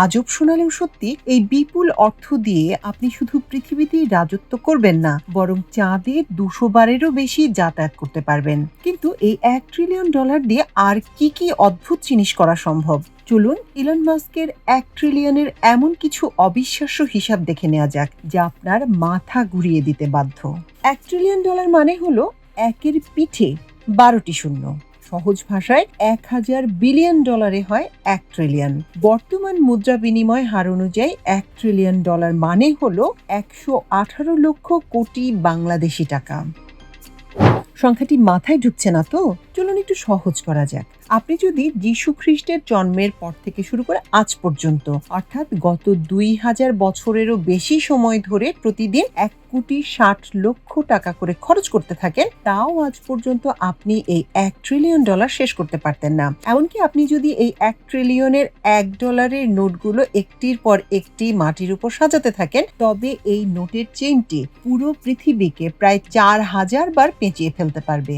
আজব শোনালেও সত্যি, এই বিপুল অর্থ দিয়ে আপনি শুধু পৃথিবীতেই রাজত্ব করবেন না, বরং চাঁদে ২০০ বারেরও বেশি যাতায়াত করতে পারবেন। কিন্তু এই $১ ট্রিলিয়ন দিয়ে আর কি কি অদ্ভুত জিনিস করা সম্ভব? চলুন ইলন মাস্কের ১ ট্রিলিয়নের এমন কিছু অবিশ্বাস্য হিসাব দেখে নেওয়া যাক, যা আপনার মাথা ঘুরিয়ে দিতে বাধ্য। $১ ট্রিলিয়ন মানে হলো একের পিঠে ১২টি শূন্য। সহজ ভাষায় $১,০০০ বিলিয়ন হয় ১ ট্রিলিয়ন। বর্তমান মুদ্রা বিনিময় হার অনুযায়ী $১ ট্রিলিয়ন মানে হলো ১১৮ লক্ষ কোটি বাংলাদেশি টাকা। সংখ্যাটি মাথায় ঢুকছে না তো? চলুন একটু সহজ করা যাক। আপনি যদি যীশু খ্রিস্টের জন্মের পর থেকে শুরু করে আজ পর্যন্ত, অর্থাৎ গত ২০০০ বছরেরও বেশি সময় ধরে প্রতিদিন ১,৬০,০০,০০০ করে খরচ করতে থাকেন, তাও আজ পর্যন্ত আপনি এই $১ ট্রিলিয়ন শেষ করতে পারতেন না। এমনকি আপনি যদি এই $১ ট্রিলিয়নের $১ নোটগুলো একটির পর একটি মাটির উপর সাজাতে থাকেন, তবে এই নোটের চেইনটি পুরো পৃথিবীকে প্রায় ৪,০০০ বার পেঁচিয়ে ফেলতে পারবে।